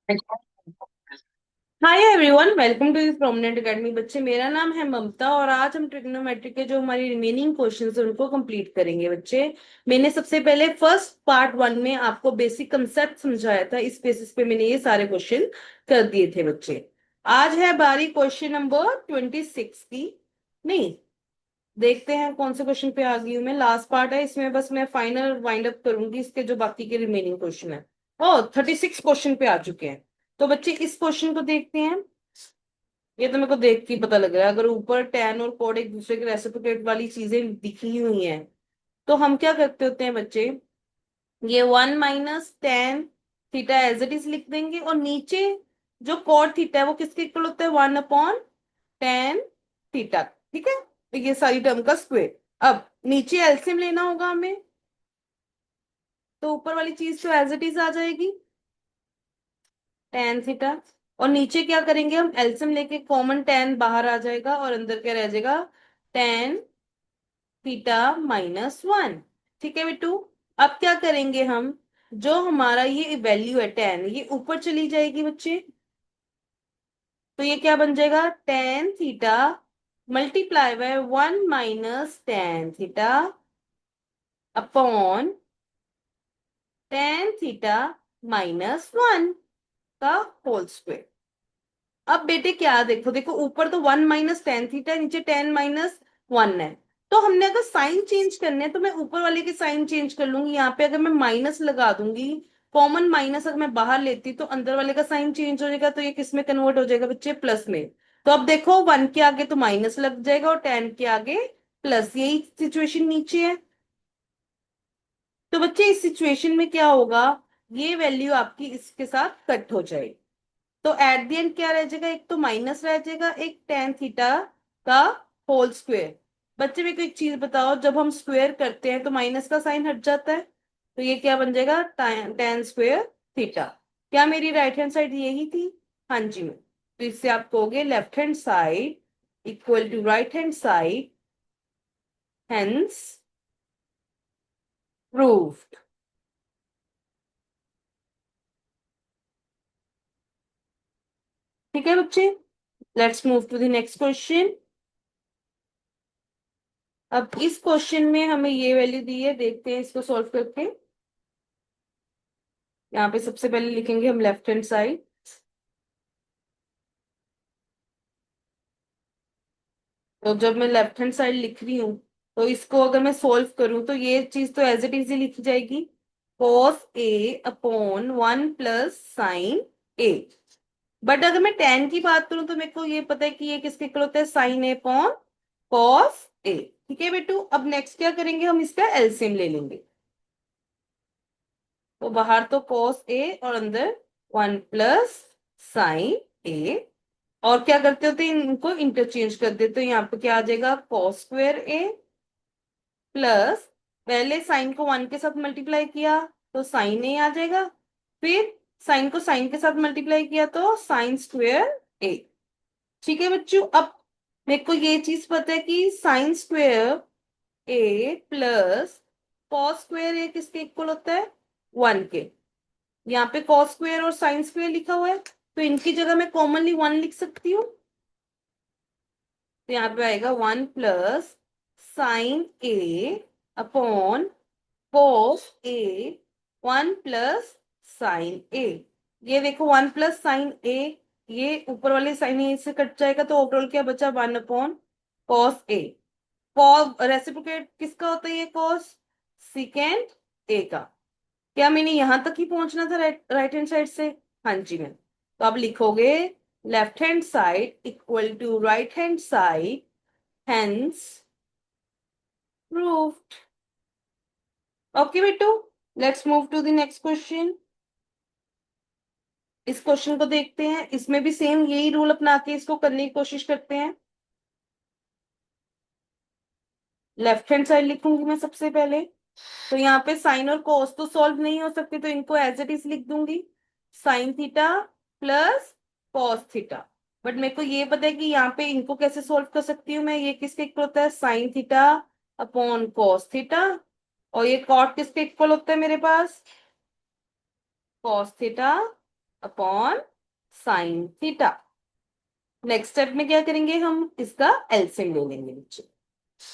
Hi everyone, welcome to this prominent academy. बच्चे, मेरा नाम है ममता और आज हम ट्रिग्नोमेट्री के जो हमारी रिमेनिंग क्वेश्चंस हैं उनको कंप्लीट करेंगे। बच्चे, मैंने सबसे पहले फर्स्ट पार्ट वन में आपको बेसिक कंसेप्ट समझाया था, इस बेसिस पे मैंने ये सारे क्वेश्चन कर दिए थे। बच्चे, आज है बारी क्वेश्चन नंबर 26 की। नहीं, देखते हैं कौन से क्वेश्चन पे आ गई हूँ मैं। लास्ट पार्ट है, इसमें बस मैं फाइनल वाइंड अप करूंगी इसके जो बाकी के रिमेनिंग क्वेश्चन है। ओ, 36 क्वेश्चन पे आ चुके हैं। तो बच्चे, इस क्वेश्चन को देखते हैं। ये तो मेरे को देख के ही पता लग रहा है, अगर ऊपर टैन और कोड एक दूसरे के रेसिप्रोकेट वाली चीजें दिखी हुई हैं तो हम क्या करते होते हैं बच्चे, ये 1 - tan theta as it is लिख देंगे और नीचे जो कॉड थीटा है वो किसके इक्वल होता है, 1/tan थीटा। ठीक है, तो ये सारी टर्म का स्क्वायर। अब नीचे एलसीएम लेना होगा हमें, तो ऊपर वाली चीज तो एज इट इज आ जाएगी, tan थीटा। और नीचे क्या करेंगे हम, एलसीएम लेके कॉमन tan बाहर आ जाएगा और अंदर क्या रह जाएगा, tan थीटा - 1। ठीक है बिट्टू। अब क्या करेंगे हम, जो हमारा ये वैल्यू है tan, ये ऊपर चली जाएगी बच्चे। तो ये क्या बन जाएगा, tan theta multiply by 1 - tan theta upon tan theta - 1 का होल स्क्वायर। अब बेटे क्या, देखो देखो, ऊपर तो 1 - tan थीटा, नीचे tan - 1 है। तो हमने अगर साइन चेंज करने हैं तो मैं ऊपर वाले के साइन चेंज कर लूंगी। यहाँ पे अगर मैं माइनस लगा दूंगी, कॉमन माइनस अगर मैं बाहर लेती तो अंदर वाले का साइन चेंज हो जाएगा, तो ये किस में कन्वर्ट हो जाएगा बच्चे, प्लस में। तो अब देखो, 1 के आगे तो माइनस लग जाएगा और tan के आगे प्लस, यही सिचुएशन नीचे है। तो बच्चे, इस सिचुएशन में क्या होगा, ये वैल्यू आपकी इसके साथ कट हो जाएगी। तो एट द एंड क्या रह जाएगा, एक तो माइनस रह जाएगा, एक tan थीटा का होल स्क्वायर। बच्चे मेरे को एक चीज बताओ, जब हम स्क्वायर करते हैं तो माइनस का साइन हट जाता है, तो ये क्या बन जाएगा, tan स्क्वायर थीटा। क्या मेरी राइट हैंड साइड यही थी? हाँ जी मैम। तो इससे आप कहोगे left hand side equal to right hand side, hence proved. ठीक है बच्चे, let's move to the next question. अब इस क्वेश्चन में हमें ये वैल्यू दी है, देखते हैं इसको सॉल्व करके। यहाँ पे सबसे पहले लिखेंगे हम लेफ्ट हैंड साइड। तो जब मैं लेफ्ट हैंड साइड लिख रही हूँ तो इसको अगर मैं सोल्व करूँ तो ये चीज तो एज इट इज ही लिखी जाएगी, cos a upon 1 plus sin a। But अगर मैं tan की बात करूं तो मेरे को ये पता है कि ये किसके इक्वल होता है, sin a upon cos a। ठीक है बेटू, अब नेक्स्ट क्या करेंगे, हम इसका एलसीएम ले लेंगे। तो बाहर तो cos a और अंदर 1 प्लस sin a। और क्या करते होते हैं, इनको इंटरचेंज कर देते हैं। यहाँ पे क्या आ जाएगा, cos स्क्वायर a प्लस, पहले साइन को 1 के साथ मल्टीप्लाई किया तो साइन a आ जाएगा, फिर साइन को साइन के साथ मल्टीप्लाई किया तो sin स्क्वायर a। ठीक है बच्चों, अब मेरे को ये चीज पता है कि sin square a plus cos square a किसके इक्वल होता है, 1 के। यहाँ पे cos स्क्वायर और साइन स्क्वायर लिखा हुआ है, तो इनकी जगह मैं कॉमनली 1 लिख सकती हूँ। तो यहाँ पे आएगा 1 plus sin a upon cos a, 1 plus sin a। ये देखो 1 प्लस sin a, ये ऊपर वाले साइन ए से कट जाएगा तो ओवरऑल क्या बचा, 1 upon cos a। Cos reciprocate किसका होता है, ये cos सिकेंड a का। क्या मैंने यहां तक ही पहुंचना था राइट हैंड साइड से? हाँ जी मैम। तो आप लिखोगे left hand side equal to right hand side, hence proved. Okay बेटू, let's move to the next question. इस क्वेश्चन को देखते हैं, इसमें भी सेम यही रूल अपना के इसको करने की कोशिश करते हैं। लेफ्ट हैंड साइड लिखूंगी मैं सबसे पहले। तो यहाँ पे साइन और कोस तो सॉल्व नहीं हो सकते, तो इनको एज इट इज लिख दूंगी, sin theta plus cos theta. But मेरे को ये पता है कि यहाँ पे इनको कैसे सॉल्व कर सकती हूँ मैं, ये किसके इक्वल होता है, sin theta upon cos theta. और ये कॉट किसके इक्वल होता है मेरे पास, cos theta upon sine theta. Next step में क्या करेंगे, हम इसका एलसीएम ले लेंगे नीचे।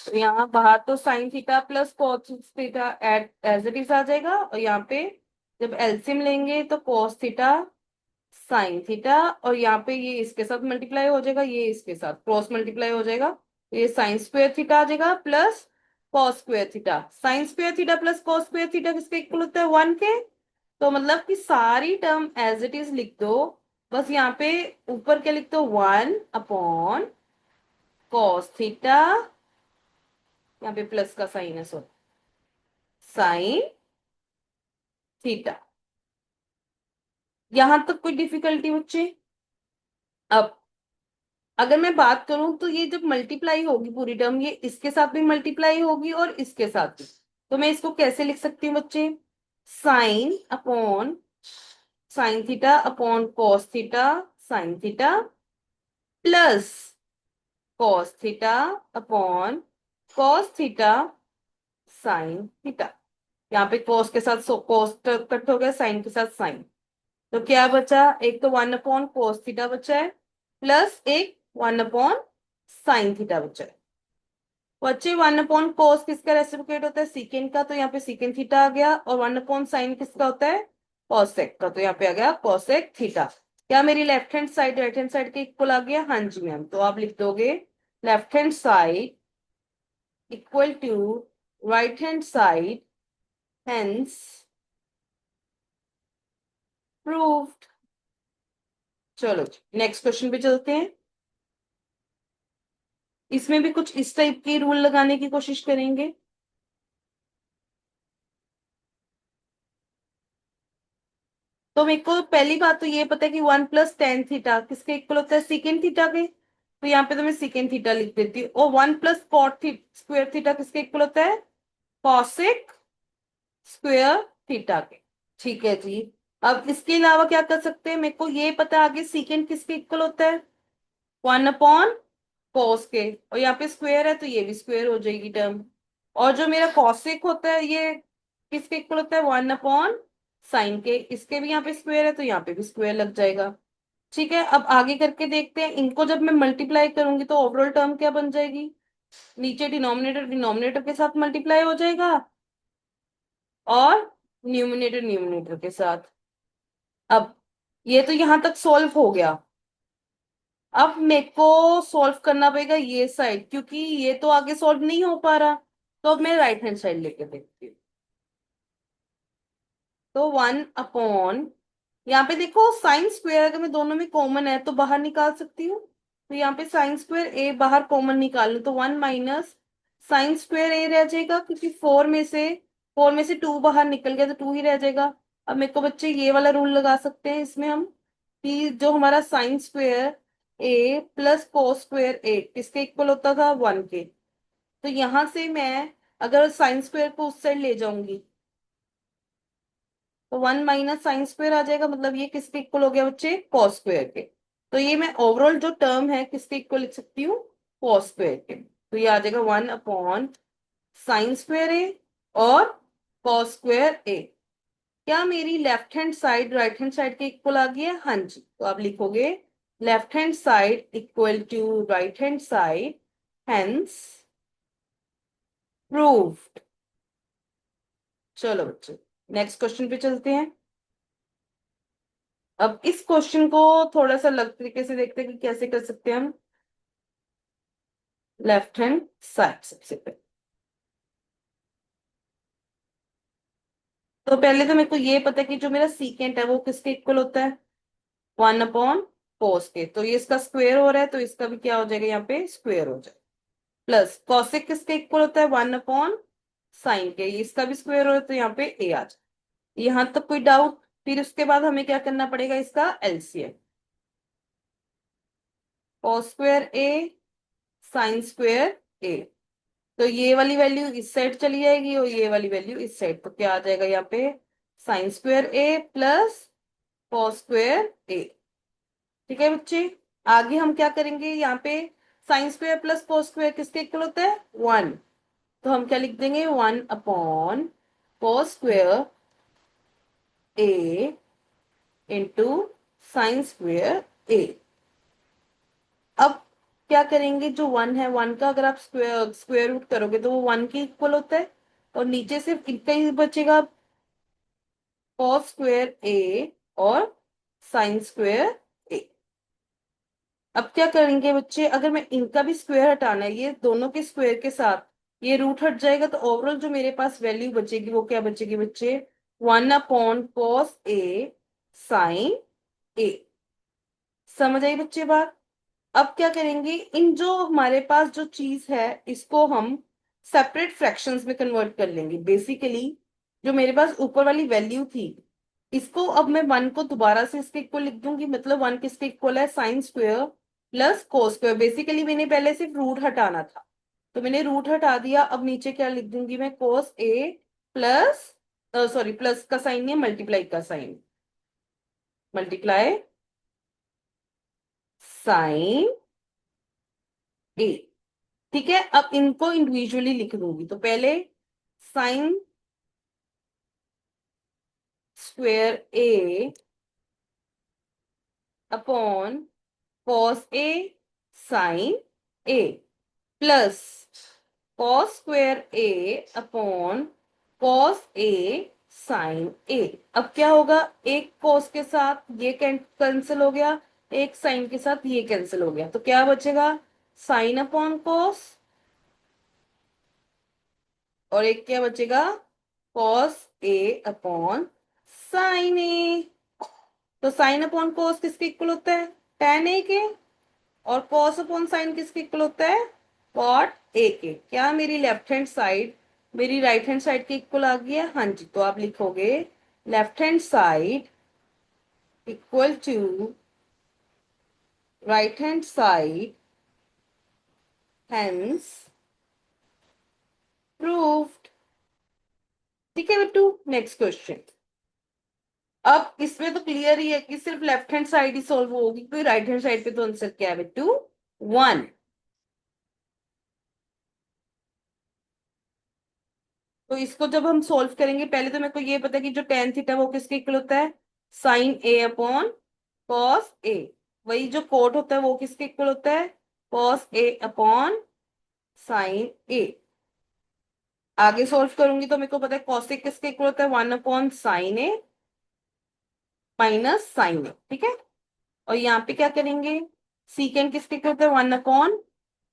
तो यहाँ बाहर तो sine theta plus cos theta at as it is आ जाएगा, और यहाँ पे जब एलसीएम लेंगे तो कॉस थीटा साइन थीटा, और यहाँ पे ये इसके साथ मल्टीप्लाई हो जाएगा, ये इसके साथ क्रॉस मल्टीप्लाई हो जाएगा, तो ये साइन स्क्वायर थीटा आ जाएगा plus cos square theta. Sine square theta plus cos square theta किसके इक्वल होता है, 1 के। तो मतलब कि सारी टर्म एज इट इज लिख दो, बस यहाँ पे ऊपर क्या लिख दो, 1 अपॉन कॉस थीटा, यहाँ पे प्लस का साइन है, सॉरी, साइन थीटा। यहां तक कोई डिफिकल्टी बच्चे? अब अगर मैं बात करूं तो ये जब मल्टीप्लाई होगी पूरी टर्म, ये इसके साथ भी मल्टीप्लाई होगी और इसके साथ भी, तो मैं इसको कैसे लिख सकती हूँ बच्चे, sine upon sine theta upon cos theta sine theta plus cos theta upon cos theta sine theta. यहाँ पे कॉस के साथ कॉस कट हो गया, साइन के साथ साइन, तो क्या बचा, एक तो 1 अपॉन कॉस थीटा बचा है, प्लस एक 1 अपॉन साइन थीटा बचा है। बच्चे 1 अपॉन कॉस किसका रेसिप्रोकेट होता है, सीकेंड का, तो यहाँ पे सीकेंड थीटा आ गया, और 1 अपॉन साइन किसका होता है, कॉसेक का, तो यहाँ पे आ गया कॉसेक थीटा। क्या मेरी left hand side right hand side के इक्वल आ गया, हाँ जी मैम, तो आप लिख दोगे left hand side equal to right hand side, hence proved. चलो नेक्स्ट क्वेश्चन पे चलते हैं। इसमें भी कुछ इस टाइप के रूल लगाने की कोशिश करेंगे। तो मेरे को पहली बात तो ये पता है कि 1 + tan थीटा किसके इक्वल होता है, सीकेंड थीटा के, तो यहाँ पे तो मैं सीकेंड थीटा लिख देती हूँ, और 1 + cot स्क्वायर थीटा किसके इक्वल होता है, कॉसेक स्क्वायर थीटा के। ठीक है जी। अब इसके अलावा क्या कर सकते हैं, मेरे को ये पता है आगे सीकेंड किसके इक्वल होता है, 1 अपॉन कॉस के, और यहाँ पे स्क्वायर है तो ये भी स्क्वायर हो जाएगी टर्म, और जो मेरा कॉसेक होता है ये किसके इक्वल होता है, 1 अपॉन साइन के, इसके भी यहाँ पे स्क्वायर है तो यहाँ पे भी स्क्वायर लग जाएगा। ठीक है, अब आगे करके देखते हैं, इनको जब मैं मल्टीप्लाई करूंगी तो ओवरऑल टर्म क्या बन जाएगी, नीचे डिनोमिनेटर डिनोमिनेटर के साथ मल्टीप्लाई हो जाएगा, और न्यूमिनेटर न्यूमिनेटर के साथ। अब ये तो यहां तक सॉल्व हो गया। अब मेरे को सॉल्व करना पड़ेगा ये साइड, क्योंकि ये तो आगे सॉल्व नहीं हो पा रहा, तो अब मैं राइट हैंड साइड लेके देखती हूँ। तो 1 अपॉन, यहाँ पे देखो साइन स्क्वायर अगर मैं दोनों में कॉमन है तो बाहर निकाल सकती हूँ, तो यहाँ पे साइन स्क्वायर ए बाहर कॉमन निकाल लो, तो 1 - साइन स्क्वायर ए रह जाएगा, क्योंकि 4 में से 2 बाहर निकल गया तो 2 ही रह जाएगा। अब मेरे को बच्चे ये वाला रूल लगा सकते हैं इसमें हम, कि जो हमारा साइन स्क्वायर ए प्लस कोस स्क्वायर ए किसके इक्वल होता था, 1 के, तो यहां से मैं अगर साइन स्क्वायर को उस साइड ले जाऊंगी तो 1 - साइन स्क्वायर आ जाएगा, मतलब ये किसके इक्वल हो गया बच्चे, कॉस स्क्वायर के। तो ये मैं ओवरऑल जो टर्म है किसके इक्वल लिख सकती हूँ, कॉस स्क्वायर के, तो ये आ जाएगा 1 अपॉन साइन स्क्वायर ए और कॉस स्क्वायर ए। क्या मेरी left hand side right hand side के इक्वल आ गई है, हाँ जी, तो आप लिखोगे left hand side equal to right hand side, hence proved. चलो बच्चों नेक्स्ट क्वेश्चन पे चलते हैं। अब इस क्वेश्चन को थोड़ा सा अलग तरीके से देखते हैं कि कैसे कर सकते हैं हम। लेफ्ट हैंड साइड सबसे पहले, तो पहले तो मेरे को ये पता है कि जो मेरा सीकेंट है वो किसके इक्वल होता है, 1 अपॉन कोस के, तो ये इसका स्क्वायर हो रहा है तो इसका भी क्या हो जाएगा, यहाँ पे स्क्वायर हो जाएगा, प्लस कॉसेक किसके इक्वल होता है, 1 अपॉन साइन के, ये इसका भी स्क्वायर हो रहा है तो यहाँ पे ए आ जाए। यहाँ तक कोई डाउट? फिर उसके बाद हमें क्या करना पड़ेगा, इसका एलसीएम, कॉस स्क्वायर ए साइन स्क्वायर ए, तो ये वाली वैल्यू इस साइड चली जाएगी और ये वाली वैल्यू इस साइड, तो क्या आ जाएगा यहाँ पे, साइन स्क्वायर ए प्लस कॉस स्क्वायर ए। ठीक है बच्चे, आगे हम क्या करेंगे, यहाँ पे sine square plus cos square किसके इक्वल होता है, 1, तो हम क्या लिख देंगे, 1 अपॉन कॉस स्क्वायर ए इंटू साइन स्क्वेयर ए। अब क्या करेंगे, जो वन है, वन का अगर आप स्क्वेयर स्क्वेयर रूट करोगे तो वो वन के इक्वल होता है, और नीचे सिर्फ इतना ही बचेगा, कॉस स्क्वेयर ए और साइन स्क्वेयर ए। अब क्या करेंगे बच्चे, अगर मैं इनका भी स्क्वायर हटाना है, ये दोनों के स्क्वायर के साथ ये रूट हट जाएगा, तो ओवरऑल जो मेरे पास वैल्यू बचेगी वो क्या बचेगी बच्चे, 1/cos A साइन ए। समझ आई बच्चे बात। अब क्या करेंगे, इन जो हमारे पास जो चीज है इसको हम सेपरेट फ्रैक्शंस में कन्वर्ट कर लेंगे। बेसिकली जो मेरे पास ऊपर वाली वैल्यू थी, इसको अब मैं वन को दोबारा से इसके इक्वल लिख दूंगी, मतलब वन किसके इक्वल है, sine square plus cos square. Basically मैंने पहले सिर्फ रूट हटाना था, तो मैंने रूट हटा दिया। अब नीचे क्या लिख दूंगी मैं, कोस ए प्लस, सॉरी प्लस का साइन है, मल्टीप्लाई का साइन, मल्टीप्लाई साइन ए। ठीक है, अब इनको इंडिविजुअली लिख दूंगी, तो पहले sine square A upon cos A sign A plus cos square A upon cos A sign ए। अब क्या होगा, एक कॉस के साथ ये कैंसिल हो गया, एक साइन के साथ ये कैंसिल हो गया, तो क्या बचेगा, साइन अपॉन कॉस, और एक क्या बचेगा, cos A upon sine A. तो साइन अपॉन कॉस किसके इक्वल होता है, टेन ए के, और कॉस अपॉन साइन किसके इक्वल होता है, कॉट ए के। क्या मेरी लेफ्ट हैंड साइड मेरी राइट हैंड साइड के इक्वल आ गया, हाँ जी। तो आप लिखोगे left hand side equal to right hand side, hence proved. ठीक है बिट्टू, नेक्स्ट क्वेश्चन। अब इसमें तो क्लियर ही है कि सिर्फ लेफ्ट हैंड साइड ही सॉल्व होगी, क्योंकि राइट हैंड साइड पे तो आंसर क्या है बिट्टू, वन। तो इसको जब हम सॉल्व करेंगे, पहले तो मेरे को ये पता है कि जो टेन थीटा वो किसके इक्वल होता है, sign A upon cos A. वही जो कोट होता है वो किसके इक्वल होता है, कॉस ए अपॉन साइन ए। आगे सॉल्व करूंगी तो मेरे को पता है कॉसेक किसके इक्वल होता है, वन अपॉन साइन ए माइनस साइन ए। ठीक है, और यहाँ पे क्या करेंगे, सीकेंड किसके इक्वल होता है, one upon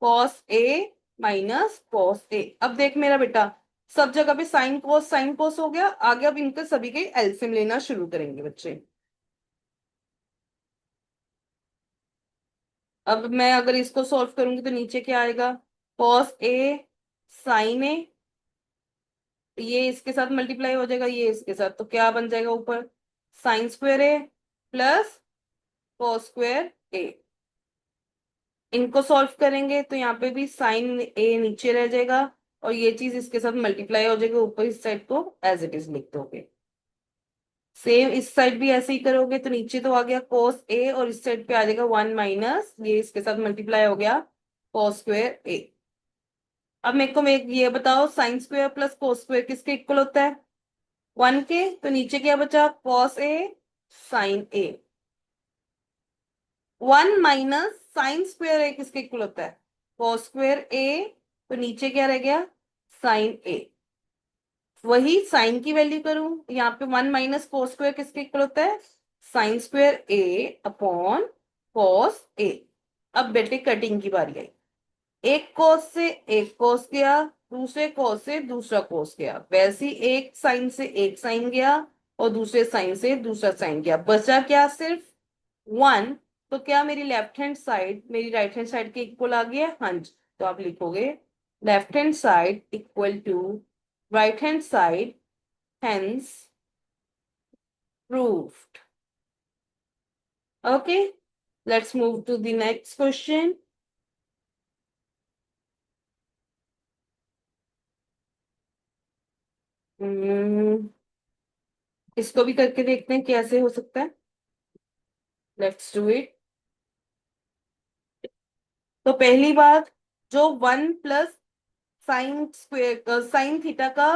cos A minus cos A. अब देख मेरा बेटा, सब जगह पे साइन कोस हो गया, आगे अब इनके सभी के एलसीएम लेना शुरू करेंगे बच्चे। अब मैं अगर इसको सॉल्व करूंगी तो नीचे क्या आएगा, कॉस ए साइन ए, ये इसके साथ मल्टीप्लाई हो जाएगा, ये इसके साथ, तो क्या बन जाएगा ऊपर, साइन स्क्वायर ए प्लस कॉस स्क्वायर ए। इनको सॉल्व करेंगे तो यहाँ पे भी साइन ए नीचे रह जाएगा, और ये चीज इसके साथ मल्टीप्लाई हो जाएगा ऊपर, इस साइड को एज इट इज लिख दोगे। सेम इस साइड भी ऐसे ही करोगे, तो नीचे तो आ गया cos ए, और इस साइड पे आ जाएगा वन माइनस, ये इसके साथ मल्टीप्लाई हो गया cos स्क्वायर ए। अब मेरे को ये बताओ, sine square plus cos square किसके इक्वल होता है, वन के। तो नीचे क्या बचा, cos ए साइन ए, वन माइनस साइन स्क्वायर ए किसके इक्वल होता है, cos स्क्वायर ए। तो नीचे क्या रह गया, साइन ए। वही साइन की वैल्यू करूं, यहाँ पे वन माइनस कोस स्क्वायर किसके इक्वल होता है, sine square A upon cos A. अब बेटे कटिंग की बारी आई, एक कोस से एक कोस गया, दूसरे कोस से दूसरा कोस गया, वैसे ही एक साइन से एक साइन गया, और दूसरे साइन से दूसरा साइन गया, बचा क्या, सिर्फ वन। तो क्या मेरी लेफ्ट हैंड साइड मेरी राइट हैंड साइड के इक्वल आ गया, हाँ जी। तो आप लिखोगे left hand side equal to right hand side, hence proved. Okay, let's move to the next question. Hmm, इसको भी करके देखते हैं कैसे हो सकता है। Let's do it. तो पहली बात, जो one plus sine square sine theta का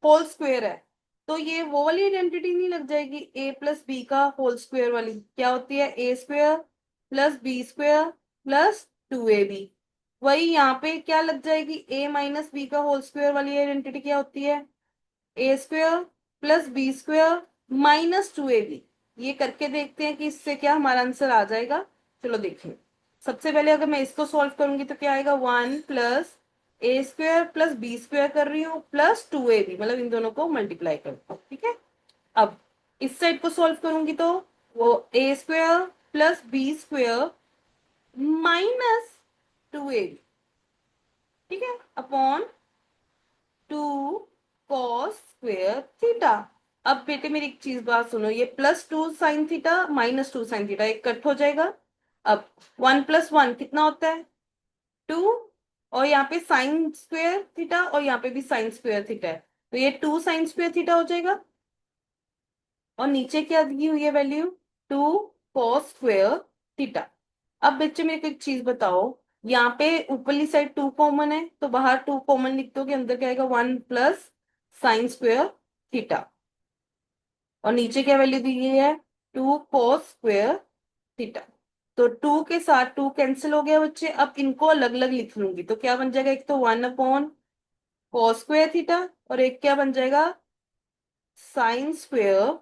होल स्क्वेयर है, तो ये वो वाली आइडेंटिटी नहीं लग जाएगी, ए प्लस बी का होल स्क्वायर वाली? क्या होती है? A square plus B square plus 2ab। वही यहाँ पे क्या लग जाएगी? ए माइनस बी का होल स्क्वायर वाली आइडेंटिटी क्या होती है? A square plus B square minus 2ab। ये करके देखते हैं कि इससे क्या हमारा आंसर आ जाएगा। चलो देखें। सबसे पहले अगर मैं इसको सॉल्व करूंगी तो क्या आएगा? 1 प्लस ए स्क्वायर प्लस बी स्क्वायर कर रही हूँ प्लस 2ab, मतलब इन दोनों को मल्टीप्लाई करता हूँ, ठीक है। अब इस साइड को सॉल्व करूंगी तो वो A square plus B square minus 2ab, ठीक है, अपॉन 2 cos स्क्वायर थीटा। अब बेटे मेरी एक चीज बात सुनो, ये +2 sin theta minus 2 sin theta एक कट हो जाएगा। अब 1 + 1 कितना होता है? 2। और यहाँ पे sin स्क्वायर थीटा और यहाँ पे भी sin स्क्वायर थीटा है, तो ये 2 sin स्क्वायर थीटा हो जाएगा। और नीचे क्या दी हुई है वैल्यू? 2 cos square theta. अब बच्चे मेरे को एक चीज बताओ, यहाँ पे ऊपरली साइड 2 कॉमन है तो बाहर 2 कॉमन लिख दोगे, अंदर क्या आएगा? 1 + sin स्क्वायर थीटा। और नीचे क्या वैल्यू दी गई है? 2 cos स्क्वायर थीटा। तो 2 के साथ 2 कैंसिल हो गया बच्चे। अब इनको अलग अलग लिख लूंगी तो क्या बन जाएगा? एक तो 1/cos स्क्वायर थीटा और एक क्या बन जाएगा? sin square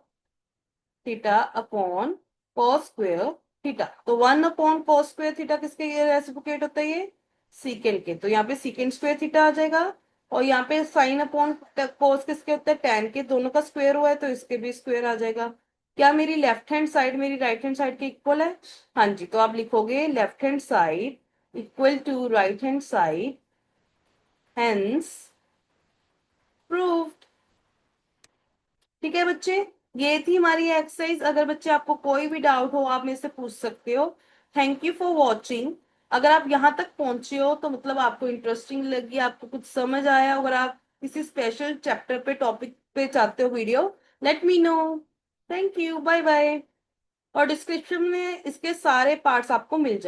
theta upon cos square theta. तो 1/cos स्क्वायर थीटा किसके रेसिप्रोकेट होता है? ये सीकेंड के, तो यहाँ पे सीकेंड स्क्वायर थीटा आ जाएगा। और यहाँ पे साइन अपॉन कोस किसके होता है? टैन के, दोनों का स्क्वायर हुआ है तो इसके भी स्क्वायर आ जाएगा। क्या मेरी लेफ्ट हैंड साइड मेरी राइट हैंड साइड के इक्वल है? हाँ जी, तो आप लिखोगे left hand side equal to right hand side, hence proved. ठीक है बच्चे, ये थी हमारी एक्सरसाइज। अगर बच्चे आपको कोई भी डाउट हो आप मेरे से पूछ सकते हो। Thank you for watching. अगर आप यहाँ तक पहुंचे हो तो मतलब आपको इंटरेस्टिंग लगी, आपको कुछ समझ आया। अगर आप किसी स्पेशल चैप्टर पे टॉपिक पे चाहते हो video, let me know. Thank you, bye bye. और डिस्क्रिप्शन में इसके सारे पार्ट्स आपको मिल जाए।